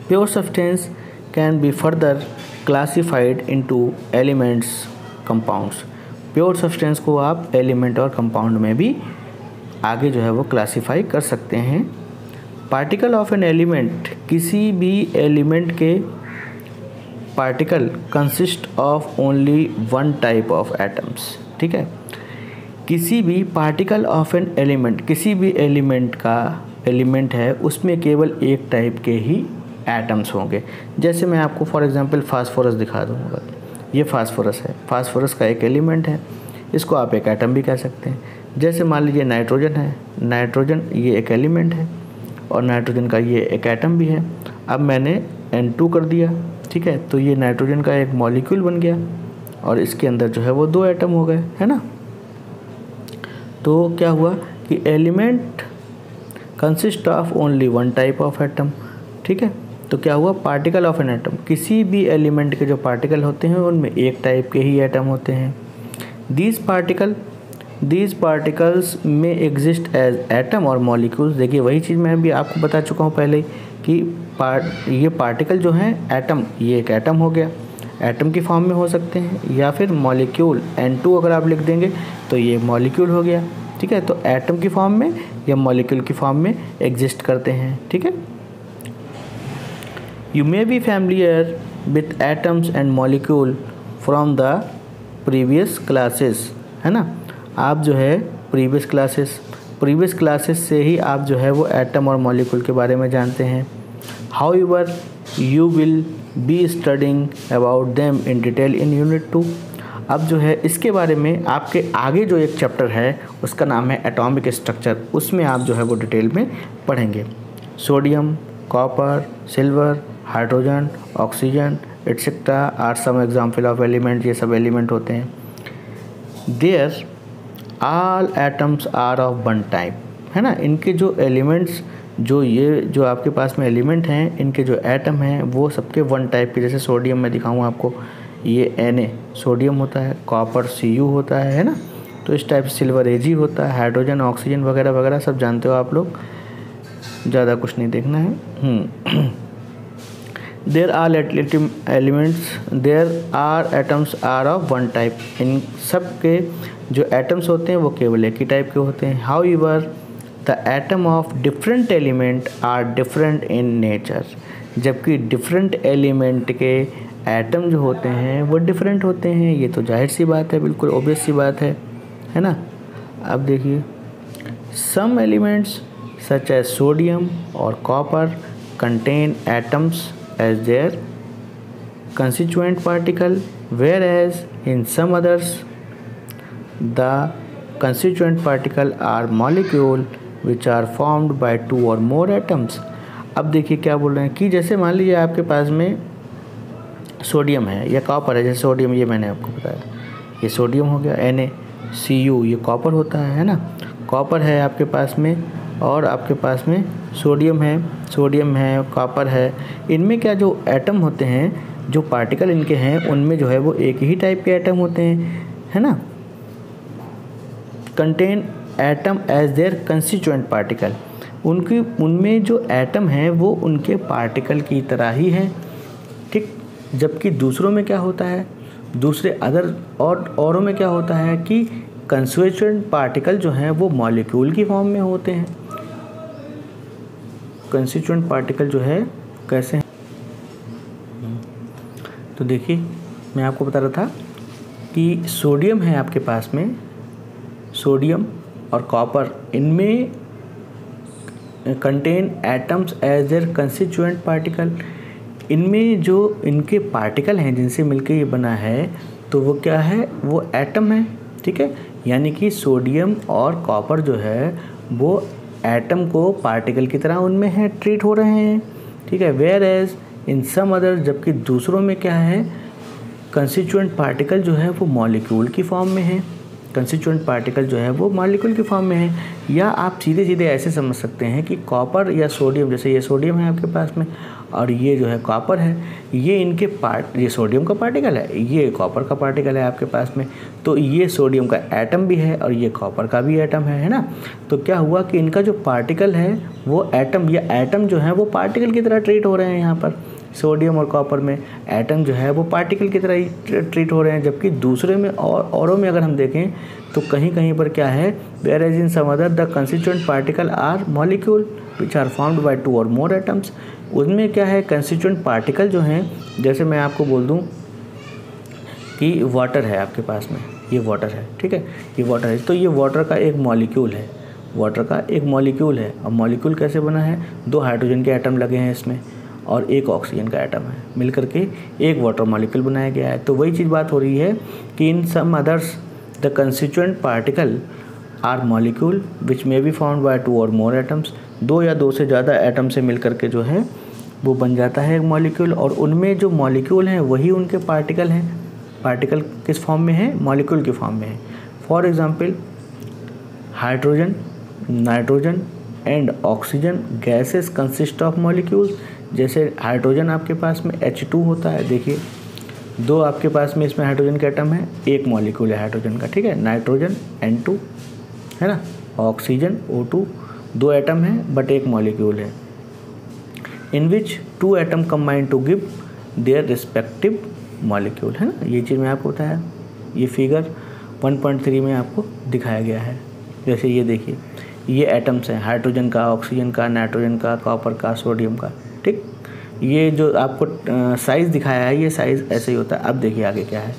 Pure substance can be further classified into elements, compounds. Pure substance को आप एलिमेंट और कंपाउंड में भी आगे जो है वो क्लासिफाई कर सकते हैं। पार्टिकल ऑफ एन एलिमेंट, किसी भी एलिमेंट के particle consist of only one type of atoms. ठीक है, किसी भी पार्टिकल ऑफ एन एलिमेंट, किसी भी एलिमेंट का एलिमेंट है उसमें केवल एक टाइप के ही एटम्स होंगे। जैसे मैं आपको फॉर एग्जांपल फास्फोरस दिखा दूँगा, ये फास्फोरस है, फास्फोरस का एक एलिमेंट है, इसको आप एक एटम भी कह सकते हैं। जैसे मान लीजिए नाइट्रोजन है, नाइट्रोजन ये एक एलिमेंट है और नाइट्रोजन का ये एक एटम भी है। अब मैंने N2 कर दिया, ठीक है, तो ये नाइट्रोजन का एक मॉलिक्यूल बन गया और इसके अंदर जो है वो 2 एटम हो गए, है ना। तो क्या हुआ कि element consist of only one type of atom. ठीक है, तो क्या हुआ, पार्टिकल ऑफ एन एटम, किसी भी एलिमेंट के जो पार्टिकल होते हैं उनमें एक टाइप के ही एटम होते हैं। दीज पार्टिकल्स में एग्जिस्ट एज एटम और मॉलिक्यूल्स। देखिए वही चीज़ मैं भी आपको बता चुका हूँ पहले कि ये पार्टिकल जो हैं एटम, ये एक एटम हो गया, एटम की फॉर्म में हो सकते हैं, या फिर मॉलिक्यूल N2 अगर आप लिख देंगे तो ये मॉलिक्यूल हो गया। ठीक है, तो एटम की फॉर्म में या मॉलिक्यूल की फॉर्म में एग्जिस्ट करते हैं। ठीक है, you may be familiar with atoms and molecule from the previous classes, है ना। आप जो है प्रीवियस क्लासेस से ही आप जो है वो एटम और मॉलिक्यूल के बारे में जानते हैं। However you will be studying about them in detail in unit 2। अब जो है इसके बारे में आपके आगे जो एक चैप्टर है उसका नाम है एटॉमिक स्ट्रक्चर, उसमें आप जो है वो डिटेल में पढ़ेंगे। Sodium, copper, silver, hydrogen, oxygen etcetera are some example of element, ये सब एलिमेंट होते हैं। Their all atoms are of one type, है ना। इनके जो एलिमेंट्स, जो आपके पास में एलिमेंट हैं, इनके जो एटम हैं वो सबके वन टाइप के। जैसे सोडियम में दिखाऊँ आपको, ये Na सोडियम होता है, कॉपर Cu होता है ना। तो इस टाइप से सिल्वर Ag होता है, हाइड्रोजन, ऑक्सीजन वगैरह वगैरह सब जानते हो आप लोग, ज़्यादा कुछ नहीं देखना है। There are atoms are of one type. इन सब के जो एटम्स होते हैं वो केवल एक ही टाइप के होते हैं। However the atom of different element are different in nature. जबकि डिफरेंट एलिमेंट के एटम जो होते हैं वो डिफरेंट होते हैं। ये तो जाहिर सी बात है, बिल्कुल ऑब्वियस सी बात है ना। अब देखिए, some elements such as sodium और copper contain atoms as their constituent particle, whereas in some others the constituent particle are molecule which are formed by 2 or more atoms। अब देखिए क्या बोल रहे हैं कि जैसे मान लीजिए आपके पास में सोडियम है या कॉपर है। जैसे सोडियम, ये मैंने आपको बताया, ये सोडियम हो गया, NaCu, ये कॉपर होता है ना। कॉपर है आपके पास में और आपके पास में सोडियम है, कॉपर है। इनमें क्या जो एटम होते हैं, जो पार्टिकल इनके हैं, उनमें जो है वो एक ही टाइप के एटम होते हैं, है ना। Contain atom as their constituent particle. उनमें जो एटम हैं वो उनके पार्टिकल की तरह ही हैं, ठीक। जबकि दूसरों में क्या होता है, दूसरे औरों में क्या होता है कि कंस्टिट्यूएंट पार्टिकल जो हैं वो मॉलिक्यूल की फॉर्म में होते हैं। कंस्टिट्यूएंट पार्टिकल जो है कैसे हैं, तो देखिए मैं आपको बता रहा था कि सोडियम है आपके पास में, सोडियम और कॉपर, इनमें contain atoms as their constituent particle. इनमें जो इनके पार्टिकल हैं जिनसे मिलके ये बना है, तो वो क्या है, वो एटम है, ठीक है। यानी कि सोडियम और कॉपर जो है वो एटम को पार्टिकल की तरह उनमें है, ट्रीट हो रहे हैं, ठीक है। Whereas in some other, जबकि दूसरों में क्या है, कंस्टिट्यूएंट पार्टिकल जो है वो मॉलिक्यूल की फॉर्म में है, कंस्टिट्यूएंट पार्टिकल जो है वो मॉलिक्यूल की फॉर्म में है। या आप सीधे सीधे ऐसे समझ सकते हैं कि कॉपर या सोडियम, जैसे ये सोडियम है आपके पास में और ये जो है कॉपर है, ये इनके ये सोडियम का पार्टिकल है, ये कॉपर का पार्टिकल है आपके पास में, तो ये सोडियम का एटम भी है और ये कॉपर का भी एटम है ना। तो क्या हुआ कि इनका जो पार्टिकल है वो एटम, या एटम जो है वो पार्टिकल की तरह ट्रीट हो रहे हैं। यहाँ पर सोडियम और कॉपर में एटम जो है वो पार्टिकल की तरह ही ट्रीट हो रहे हैं। जबकि दूसरे में औरों में अगर हम देखें तो कहीं कहीं पर क्या है, whereas in some other the constituent particle are molecule which are formed by 2 और मोर एटम्स। उनमें क्या है, कंस्टिट्यूएंट पार्टिकल जो हैं, जैसे मैं आपको बोल दूं कि वाटर है आपके पास में, ये वाटर है, ठीक है, ये वाटर है, तो ये वाटर का एक मॉलिक्यूल है, वाटर का एक मॉलिक्यूल है। अब मॉलिक्यूल कैसे बना है, 2 हाइड्रोजन के एटम लगे हैं इसमें और 1 ऑक्सीजन का एटम है, मिलकर के एक वाटर मॉलिक्यूल बनाया गया है। तो वही चीज़ बात हो रही है कि in some others the constituent particle are molecule which may be found by 2 और मोर एटम्स, 2 या 2 से ज़्यादा एटम से मिलकर के जो है वो बन जाता है एक मॉलिक्यूल, और उनमें जो मॉलिक्यूल हैं वही उनके पार्टिकल हैं। पार्टिकल किस फॉर्म में है, मॉलिक्यूल के फॉर्म में है। For example hydrogen, nitrogen and oxygen gases consist of molecules. जैसे हाइड्रोजन आपके पास में H2 होता है, देखिए 2 आपके पास में इसमें हाइड्रोजन के एटम है, एक मॉलिक्यूल है हाइड्रोजन का, ठीक है, नाइट्रोजन N2 है ना, ऑक्सीजन O2, 2 एटम है बट एक मॉलिक्यूल है। In which 2 atom combine to give their respective molecule, है ना, ये चीज़ मैं आपको बताया, ये फिगर 1.3 में आपको दिखाया गया है। जैसे ये देखिए, ये एटम्स हैं हाइड्रोजन का, ऑक्सीजन का, नाइट्रोजन का, कॉपर का, सोडियम का, ठीक। ये जो आपको साइज़ दिखाया है, ये साइज़ ऐसे ही होता है। अब देखिए आगे क्या है,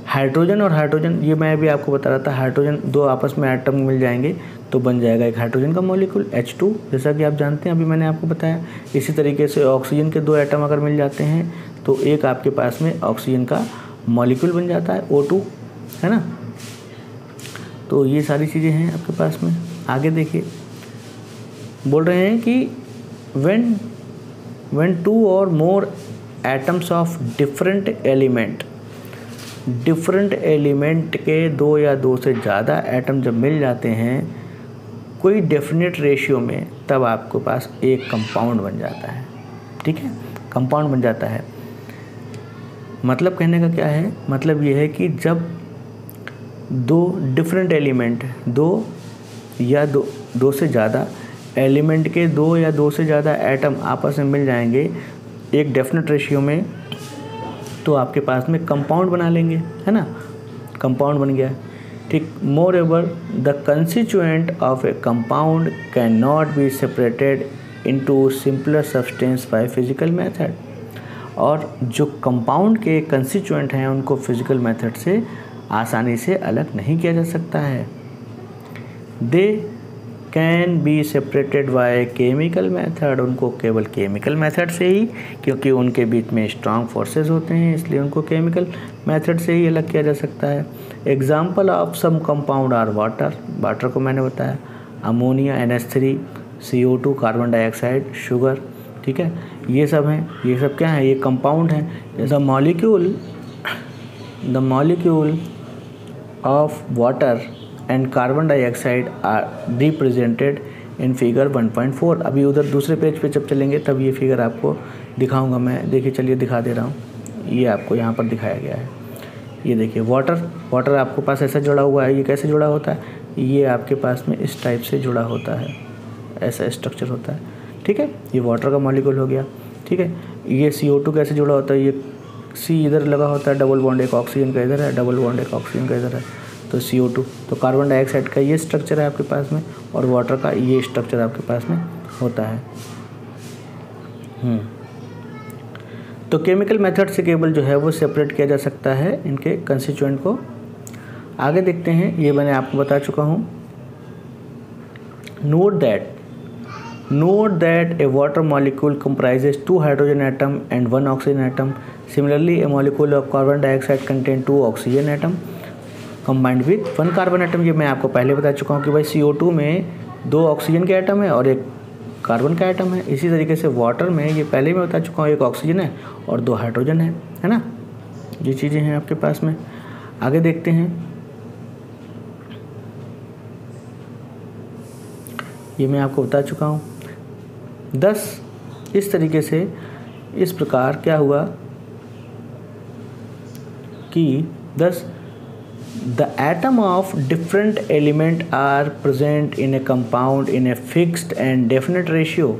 हाइड्रोजन और हाइड्रोजन, ये मैं भी आपको बता रहा था, हाइड्रोजन 2 आपस में एटम मिल जाएंगे तो बन जाएगा एक हाइड्रोजन का मॉलिक्यूल H2, जैसा कि आप जानते हैं, अभी मैंने आपको बताया। इसी तरीके से ऑक्सीजन के 2 एटम अगर मिल जाते हैं तो एक आपके पास में ऑक्सीजन का मॉलिक्यूल बन जाता है O2, है ना। तो ये सारी चीज़ें हैं आपके पास में। आगे देखिए, बोल रहे हैं कि when 2 or more atoms of different element के 2 या 2 से ज़्यादा एटम जब मिल जाते हैं कोई डेफिनेट रेशियो में, तब आपके पास एक कंपाउंड बन जाता है, ठीक है, कंपाउंड बन जाता है। मतलब कहने का क्या है, मतलब ये है कि जब 2 डिफरेंट एलिमेंट, 2 या 2 से ज़्यादा एलिमेंट के 2 या 2 से ज़्यादा एटम आपस में मिल जाएंगे एक डेफिनेट रेशियो में, तो आपके पास में कंपाउंड बना लेंगे, है ना, कंपाउंड बन गया, ठीक। Moreover the constituent of a compound cannot be separated into simpler substance by physical method. और जो कंपाउंड के कंस्टिट्यूएंट हैं उनको फिजिकल मेथड से आसानी से अलग नहीं किया जा सकता है। They can be separated by chemical method, उनको केवल केमिकल मेथड से ही, क्योंकि उनके बीच में स्ट्रॉन्ग फोर्सेस होते हैं, इसलिए उनको केमिकल मेथड से ही अलग किया जा सकता है। Example of some compound are water, water को मैंने बताया, ammonia NH3, CO2 carbon dioxide, sugar, ठीक है, ये सब हैं, ये सब क्या है, ये कंपाउंड हैं। जैसा the molecule of water and carbon dioxide are represented in figure 1.4। अभी उधर दूसरे पेज पे जब चलेंगे तब ये फिगर आपको दिखाऊंगा मैं, देखिए चलिए दिखा दे रहा हूँ, ये आपको यहाँ पर दिखाया गया है। ये देखिए वाटर आपको पास ऐसा जुड़ा हुआ है, ये कैसे जुड़ा होता है, ये आपके पास में इस टाइप से जुड़ा होता है, ऐसा स्ट्रक्चर होता है, ठीक है, ये वाटर का मॉलिक्यूल हो गया, ठीक है। ये CO2 कैसे जुड़ा होता है, ये C इधर लगा होता है, डबल बॉन्ड एक ऑक्सीजन का इधर है, डबल बॉन्ड एक ऑक्सीजन का इधर है, तो CO2, तो कार्बन डाइऑक्साइड का ये स्ट्रक्चर है आपके पास में, और वाटर का ये स्ट्रक्चर आपके पास में होता है। तो केमिकल मेथड से केवल जो है वो सेपरेट किया जा सकता है इनके कंस्टिट्यूएंट को। आगे देखते हैं, ये मैंने आपको बता चुका हूँ। Note that a water molecule comprises 2 hydrogen atom and 1 oxygen atom. Similarly, a molecule of carbon dioxide contains 2 oxygen atom combined with 1 carbon atom। ये मैं आपको पहले बता चुका हूँ कि भाई CO2 में 2 ऑक्सीजन के एटम है और 1 कार्बन का एटम है। इसी तरीके से वाटर में, ये पहले मैं बता चुका हूँ, 1 ऑक्सीजन है और 2 हाइड्रोजन है ना। ये चीज़ें हैं आपके पास में। आगे देखते हैं, ये मैं आपको बता चुका हूँ। 10 इस तरीके से, इस प्रकार क्या हुआ कि 10 the atom of different element are present in a compound in a fixed and definite ratio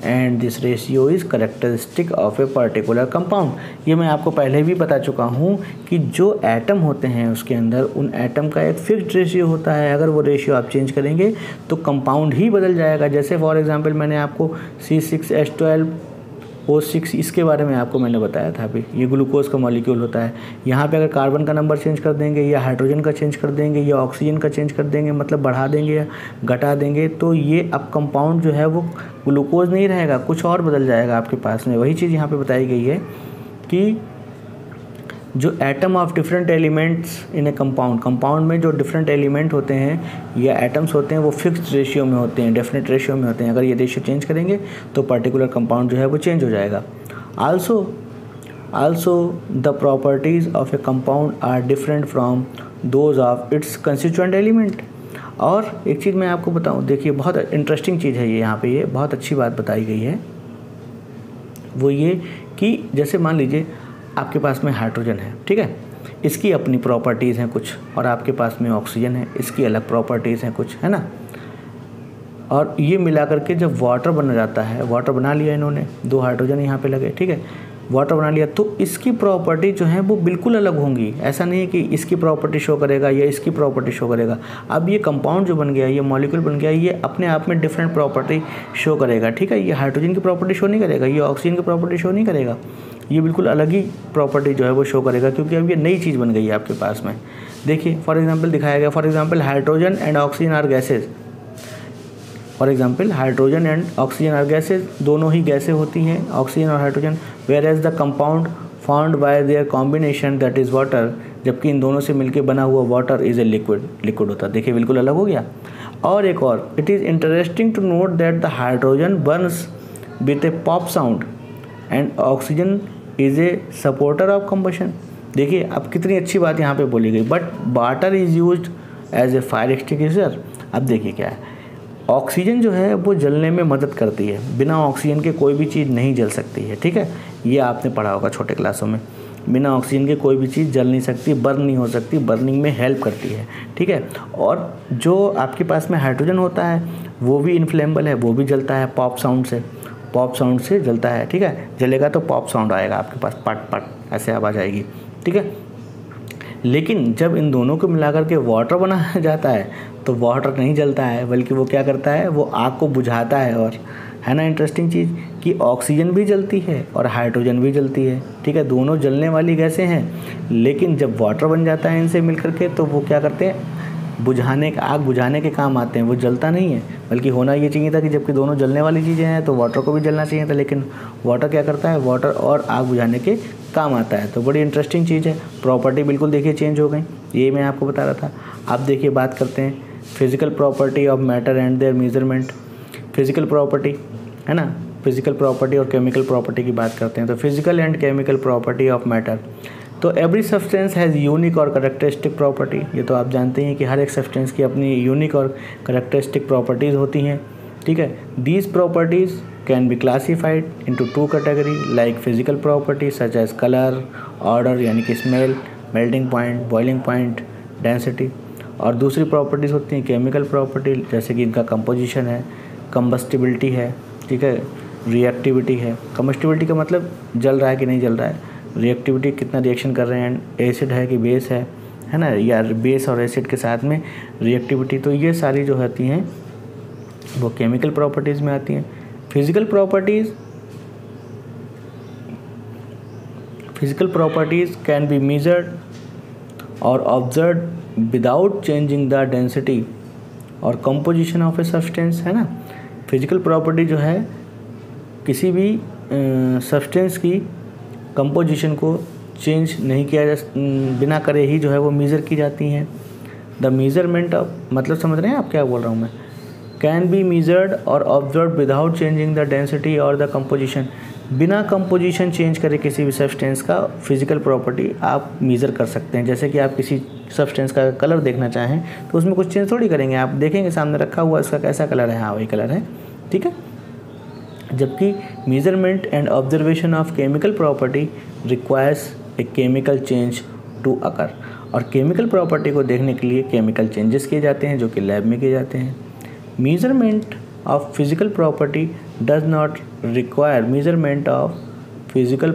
and this ratio is characteristic of a particular compound। ये मैं आपको पहले भी बता चुका हूँ कि जो एटम होते हैं उसके अंदर उन एटम का एक फिक्स्ड रेशियो होता है। अगर वो रेशियो आप चेंज करेंगे तो कंपाउंड ही बदल जाएगा। जैसे फॉर एग्जांपल मैंने आपको C6H12 O6 इसके बारे में आपको मैंने बताया था अभी, ये ग्लूकोज का मॉलिक्यूल होता है। यहाँ पे अगर कार्बन का नंबर चेंज कर देंगे या हाइड्रोजन का चेंज कर देंगे या ऑक्सीजन का चेंज कर देंगे, मतलब बढ़ा देंगे या घटा देंगे, तो ये अब कंपाउंड जो है वो ग्लूकोज नहीं रहेगा, कुछ और बदल जाएगा आपके पास में। वही चीज़ यहाँ पे बताई गई है कि जो atom of different elements in A compound में जो डिफरेंट एलिमेंट होते हैं या एटम्स होते हैं वो फिक्स्ड रेशियो में होते हैं, डेफिनेट रेशियो में होते हैं। अगर ये रेशियो चेंज करेंगे तो पर्टिकुलर कंपाउंड जो है वो चेंज हो जाएगा। Also the properties of a compound are different from those of its constituent element. और एक चीज़ मैं आपको बताऊँ, देखिए बहुत इंटरेस्टिंग चीज़ है ये, यहाँ पे ये बहुत अच्छी बात बताई गई है, वो ये कि जैसे मान लीजिए आपके पास में हाइड्रोजन है, ठीक है, इसकी अपनी प्रॉपर्टीज़ हैं कुछ, और आपके पास में ऑक्सीजन है, इसकी अलग प्रॉपर्टीज़ हैं कुछ, है ना। और ये मिला करके जब वाटर बन जाता है, वाटर बना लिया इन्होंने, 2 हाइड्रोजन यहाँ पे लगे, ठीक है, वाटर बना लिया, तो इसकी प्रॉपर्टी जो है वो बिल्कुल अलग होंगी। ऐसा नहीं है कि इसकी प्रॉपर्टी शो करेगा या इसकी प्रॉपर्टी शो करेगा। अब ये कंपाउंड जो बन गया, ये मॉलिक्यूल बन गया, ये अपने आप में डिफरेंट प्रॉपर्टी शो करेगा, ठीक है। ये हाइड्रोजन की प्रॉपर्टी शो नहीं करेगा, ये ऑक्सीजन की प्रॉपर्टी शो नहीं करेगा, ये बिल्कुल अलग ही प्रॉपर्टी जो है वो शो करेगा, क्योंकि अब ये नई चीज़ बन गई है आपके पास में। देखिए फॉर एग्जांपल दिखाया गया, for example hydrogen and oxygen are gases, for example hydrogen and oxygen are gases, दोनों ही गैसें होती हैं ऑक्सीजन और hydrogen. Whereas the compound found by their combination that is water, जबकि इन दोनों से मिलकर बना हुआ वाटर इज़ ए लिक्विड होता है। देखिए बिल्कुल अलग हो गया। और एक और, it is interesting to note that the hydrogen burns with a pop sound and oxygen is a supporter of combustion. देखिए अब कितनी अच्छी बात यहाँ पे बोली गई, but water is used as a fire extinguisher. अब देखिए क्या है, ऑक्सीजन जो है वो जलने में मदद करती है, बिना ऑक्सीजन के कोई भी चीज़ नहीं जल सकती है, ठीक है, ये आपने पढ़ा होगा छोटे क्लासों में। बिना ऑक्सीजन के कोई भी चीज़ जल नहीं सकती, बर्न नहीं हो सकती, बर्निंग में हेल्प करती है, ठीक है। और जो आपके पास में हाइड्रोजन होता है वो भी इनफ्लेमेबल है, वो भी जलता है पॉप साउंड से जलता है, ठीक है। जलेगा तो पॉप साउंड आएगा आपके पास, पट पट ऐसे आवाज़ आएगी, ठीक है। लेकिन जब इन दोनों को मिलाकर के वाटर बनाया जाता है तो वाटर नहीं जलता है, बल्कि वो क्या करता है, वो आग को बुझाता है। और है ना इंटरेस्टिंग चीज़ कि ऑक्सीजन भी जलती है और हाइड्रोजन भी जलती है, ठीक है, दोनों जलने वाली गैसें हैं। लेकिन जब वाटर बन जाता है इनसे मिलकर के, तो वो क्या करते हैं, आग बुझाने के काम आते हैं, वो जलता नहीं है। बल्कि होना ये चाहिए था कि जबकि दोनों जलने वाली चीज़ें हैं तो वाटर को भी जलना चाहिए था, लेकिन वाटर क्या करता है, वाटर और आग बुझाने के काम आता है। तो बड़ी इंटरेस्टिंग चीज़ है, प्रॉपर्टी बिल्कुल देखिए चेंज हो गई, ये मैं आपको बता रहा था। अब देखिए बात करते हैं physical property of matter and there measurement. Physical property है ना, फिजिकल प्रॉपर्टी और केमिकल प्रॉपर्टी की बात करते हैं। तो physical and chemical property of matter, तो एवरी सब्सटेंस हैज़ यूनिक और करेक्टरिस्टिक प्रॉपर्टी। ये तो आप जानते हैं कि हर एक सब्सटेंस की अपनी यूनिक और करेक्टरिस्टिक प्रॉपर्टीज़ होती हैं, ठीक है। These properties can be classified into 2 category, like physical property such as colour, odour यानी कि smell, melting point, boiling point, density. और दूसरी प्रॉपर्टीज़ होती हैं केमिकल प्रॉपर्टी, जैसे कि इनका कंपोजिशन है, कंबस्टिबिलिटी है, ठीक है, रिएक्टिविटी है। कंबस्टिबिलिटी का मतलब जल रहा है कि नहीं जल रहा है, रिएक्टिविटी कितना रिएक्शन कर रहे हैं, एसिड है कि बेस है ना, या बेस और एसिड के साथ में रिएक्टिविटी। तो ये सारी जो होती हैं वो केमिकल प्रॉपर्टीज़ में आती हैं। Physical properties can be measured और observed without changing the density और कंपोजिशन ऑफ ए सब्सटेंस, है ना। फिजिकल प्रॉपर्टी जो है किसी भी सब्सटेंस की कंपोजिशन को चेंज नहीं किया बिना करे ही जो है वो मेज़र की जाती हैं। द मेज़रमेंट ऑफ, मतलब समझ रहे हैं आप क्या बोल रहा हूँ मैं, कैन बी मेजर्ड और observe without changing the density और द कंपोजिशन। बिना कंपोजिशन चेंज करे किसी भी सब्सटेंस का फिजिकल प्रॉपर्टी आप मेज़र कर सकते हैं। जैसे कि आप किसी सब्सटेंस का कलर देखना चाहें तो उसमें कुछ चेंज थोड़ी करेंगे, आप देखेंगे सामने रखा हुआ इसका कैसा कलर है, हाँ वही कलर है, ठीक है। जबकि measurement and observation of chemical property requires a chemical change to occur, और केमिकल प्रॉपर्टी को देखने के लिए केमिकल चेंजेस किए जाते हैं जो कि लैब में किए जाते हैं। Measurement of physical property does not require measurement of physical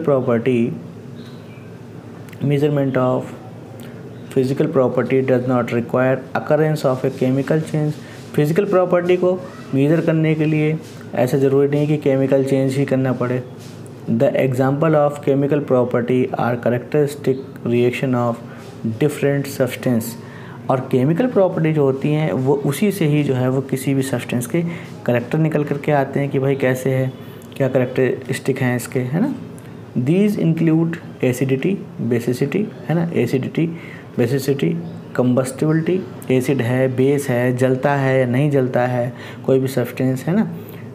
property does not require occurrence of A chemical change. Physical property को मेज़र करने के लिए ऐसा ज़रूरी नहीं कि केमिकल चेंज ही करना पड़े, the example of chemical property are characteristic reaction of different substance. और केमिकल प्रॉपर्टी जो होती हैं वो उसी से ही जो है वो किसी भी सब्सटेंस के करेक्टर निकल करके आते हैं कि भाई कैसे है, क्या करेक्टरिस्टिक हैं इसके, है ना। दीज इंक्लूड एसिडिटी, बेसिसिटी, है ना, एसिडिटी, बेसिसिटी, कंबस्टिबिलिटी, एसिड है, बेस है, जलता है या नहीं जलता है कोई भी सब्सटेंस, है ना,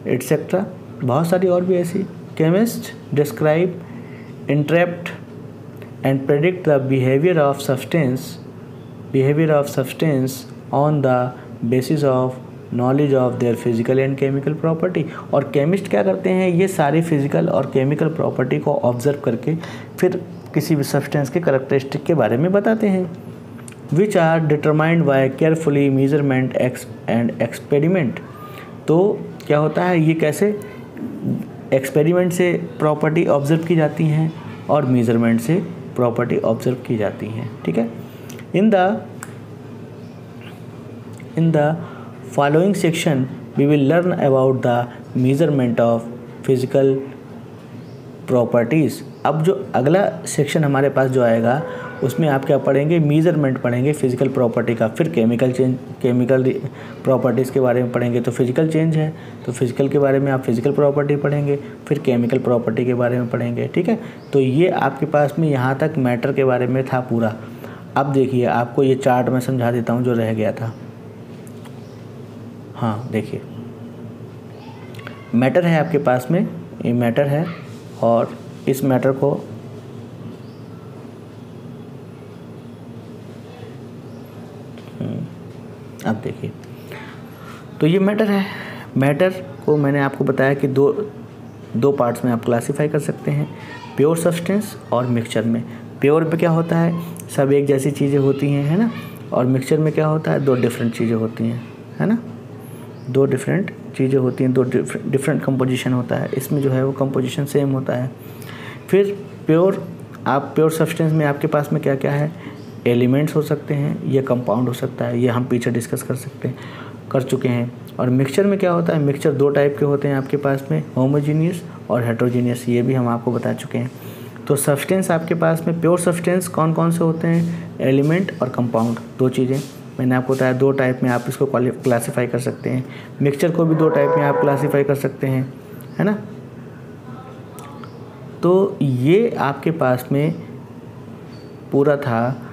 एटसेट्रा। बहुत सारी और भी ऐसी। Chemist describe, interrupt and predict the behaviour of substance on the basis of knowledge of their physical and chemical property. और केमिस्ट क्या करते हैं, ये सारी फिजिकल और केमिकल प्रॉपर्टी को ऑब्जर्व करके फिर किसी भी सब्सटेंस के करेक्टरिस्टिक के बारे में बताते हैं। Which are determined by carefully measurement and experiment. तो क्या होता है, ये कैसे एक्सपेरिमेंट से प्रॉपर्टी ऑब्जर्व की जाती हैं और मेजरमेंट से प्रॉपर्टी ऑब्जर्व की जाती हैं, ठीक है। In the following section we will learn about the measurement of physical properties। अब जो अगला सेक्शन हमारे पास जो आएगा उसमें आप क्या पढ़ेंगे, मेजरमेंट पढ़ेंगे फिजिकल प्रॉपर्टी का। फिर केमिकल प्रॉपर्टीज़ के बारे में पढ़ेंगे तो फिजिकल चेंज है, तो फिजिकल के बारे में आप फिजिकल प्रॉपर्टी पढ़ेंगे, फिर केमिकल प्रॉपर्टी के बारे में पढ़ेंगे, ठीक है। तो ये आपके पास में यहाँ तक मैटर के बारे में था पूरा। अब देखिए आपको ये चार्ट मैं समझा देता हूँ जो रह गया था। हाँ देखिए, मैटर है आपके पास में, ये मैटर है और इस मैटर को अब देखिए, तो ये मैटर है। मैटर को मैंने आपको बताया कि दो पार्ट्स में आप क्लासिफाई कर सकते हैं, प्योर सब्सटेंस और मिक्सचर में। प्योर पे क्या होता है, सब एक जैसी चीज़ें होती हैं, है ना, और मिक्सचर में क्या होता है, दो डिफरेंट चीज़ें होती हैं, है ना, दो डिफरेंट चीज़ें होती हैं, दो डिफरेंट कंपोजिशन होता है। इसमें जो है वो कंपोजिशन सेम होता है। फिर प्योर सब्सटेंस में आपके पास में क्या क्या है, एलिमेंट्स हो सकते हैं, ये कंपाउंड हो सकता है, ये हम पीछे डिस्कस कर चुके हैं। और मिक्सचर में क्या होता है, मिक्सचर दो टाइप के होते हैं आपके पास में, होमोजीनियस और हेट्रोजीनियस, ये भी हम आपको बता चुके हैं। तो सब्सटेंस आपके पास में प्योर सब्सटेंस कौन कौन से होते हैं, एलिमेंट और कंपाउंड, दो चीज़ें मैंने आपको बताया। दो टाइप में आप इसको क्लासीफाई कर सकते हैं। मिक्सचर को भी दो टाइप में आप क्लासीफाई कर सकते हैं, है ना। तो ये आपके पास में पूरा था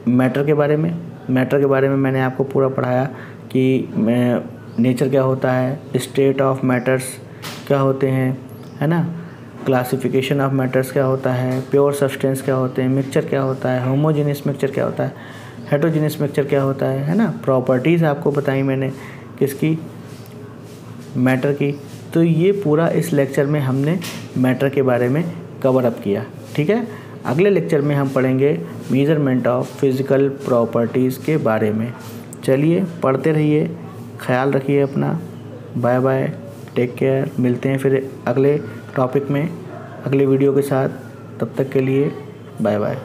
मैटर के बारे में। मैटर के बारे में मैंने आपको पूरा पढ़ाया कि नेचर क्या होता है, स्टेट ऑफ मैटर्स क्या होते हैं, है ना, क्लासिफिकेशन ऑफ मैटर्स क्या होता है, प्योर सब्सटेंस क्या होते हैं, मिक्सचर क्या होता है, होमोजेनियस मिक्सचर क्या होता है, हेट्रोजेनियस मिक्सचर क्या होता है ना। प्रॉपर्टीज़ आपको बताई मैंने किसकी, मैटर की। तो ये पूरा इस लेक्चर में हमने मैटर के बारे में कवर अप किया, ठीक है। अगले लेक्चर में हम पढ़ेंगे मेजरमेंट ऑफ फिज़िकल प्रॉपर्टीज़ के बारे में। चलिए पढ़ते रहिए, ख्याल रखिए अपना, बाय बाय, टेक केयर। मिलते हैं फिर अगले टॉपिक में अगले वीडियो के साथ, तब तक के लिए बाय बाय।